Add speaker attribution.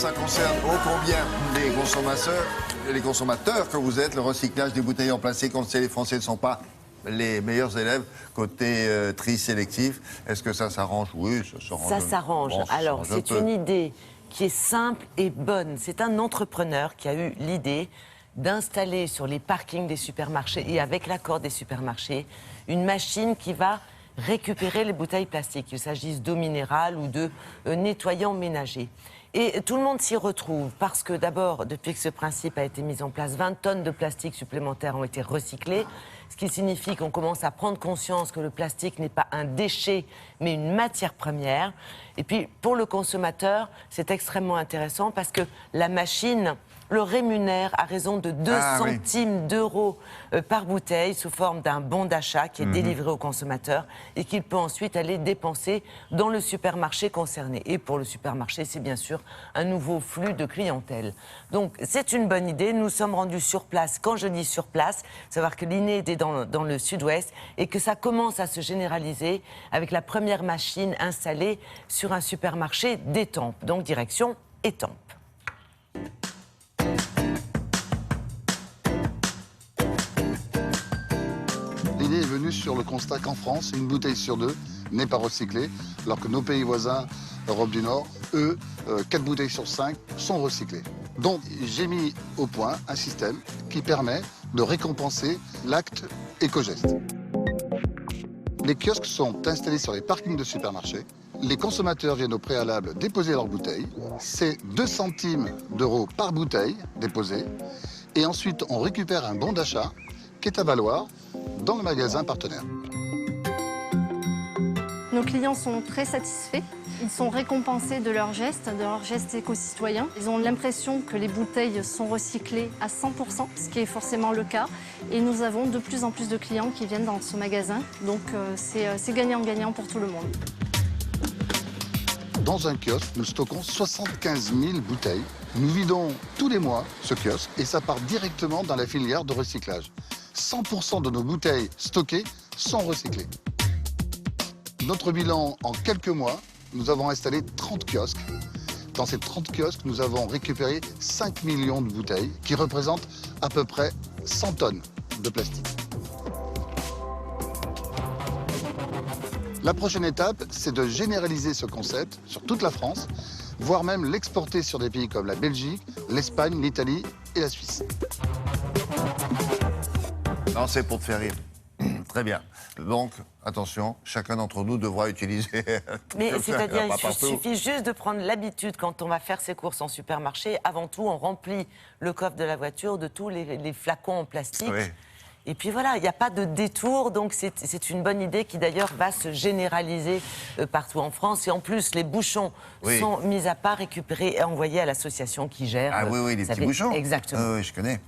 Speaker 1: ça concerne ô combien les consommateurs que vous êtes. Le recyclage des bouteilles en plastique, on le sait, les Français ne sont pas les meilleurs élèves côté tri sélectif. Est-ce que ça s'arrange? Oui, ça s'arrange.
Speaker 2: Ça s'arrange.
Speaker 1: Bon,
Speaker 2: Alors, c'est une idée qui est simple et bonne. C'est un entrepreneur qui a eu l'idée d'installer sur les parkings des supermarchés et avec l'accord des supermarchés une machine qui va récupérer les bouteilles plastiques, qu'il s'agisse d'eau minérale ou de nettoyants ménagers. Et tout le monde s'y retrouve parce que d'abord, depuis que ce principe a été mis en place, 20 tonnes de plastique supplémentaires ont été recyclées, ce qui signifie qu'on commence à prendre conscience que le plastique n'est pas un déchet, mais une matière première. Et puis, pour le consommateur, c'est extrêmement intéressant parce que la machine le rémunère à raison de 2 centimes d'euros par bouteille sous forme d'un bon d'achat qui est délivré au consommateur et qu'il peut ensuite aller dépenser dans le supermarché concerné. Et pour le supermarché, c'est bien sûr un nouveau flux de clientèle. Donc c'est une bonne idée. Nous sommes rendus sur place. Quand je dis sur place, savoir que l'INE était dans le sud-ouest et que ça commence à se généraliser avec la première machine installée sur un supermarché d'Étampes. Donc direction Étampes.
Speaker 3: L'idée est venue sur le constat qu'en France, une bouteille sur 2 n'est pas recyclée, alors que nos pays voisins, Europe du Nord, eux, 4 bouteilles sur 5 sont recyclées. Donc j'ai mis au point un système qui permet de récompenser l'acte éco-geste. Les kiosques sont installés sur les parkings de supermarchés. Les consommateurs viennent au préalable déposer leurs bouteilles. C'est 2 centimes d'euros par bouteille déposée. Et ensuite, on récupère un bon d'achat qui est à valoir dans le magasin partenaire.
Speaker 4: Nos clients sont très satisfaits. Ils sont récompensés de leurs gestes éco-citoyens. Ils ont l'impression que les bouteilles sont recyclées à 100%, ce qui est forcément le cas. Et nous avons de plus en plus de clients qui viennent dans ce magasin. Donc c'est gagnant-gagnant pour tout le monde.
Speaker 3: Dans un kiosque, nous stockons 75 000 bouteilles. Nous vidons tous les mois ce kiosque et ça part directement dans la filière de recyclage. 100% de nos bouteilles stockées sont recyclées. Notre bilan, en quelques mois, nous avons installé 30 kiosques. Dans ces 30 kiosques, nous avons récupéré 5 millions de bouteilles, qui représentent à peu près 100 tonnes de plastique. La prochaine étape, c'est de généraliser ce concept sur toute la France, voire même l'exporter sur des pays comme la Belgique, l'Espagne, l'Italie et la Suisse.
Speaker 1: Non, c'est pour te faire rire. Très bien. Donc, attention, chacun d'entre nous devra utiliser...
Speaker 2: Mais c'est-à-dire, il suffit juste de prendre l'habitude, quand on va faire ses courses en supermarché, avant tout, on remplit le coffre de la voiture de tous les flacons en plastique. Oui. Et puis voilà, il n'y a pas de détour, donc c'est une bonne idée qui d'ailleurs va se généraliser partout en France. Et en plus, les bouchons sont mis à part, récupérés et envoyés à l'association qui gère.
Speaker 1: Ah oui, les petits bouchons.
Speaker 2: Exactement.
Speaker 1: Oui, je connais.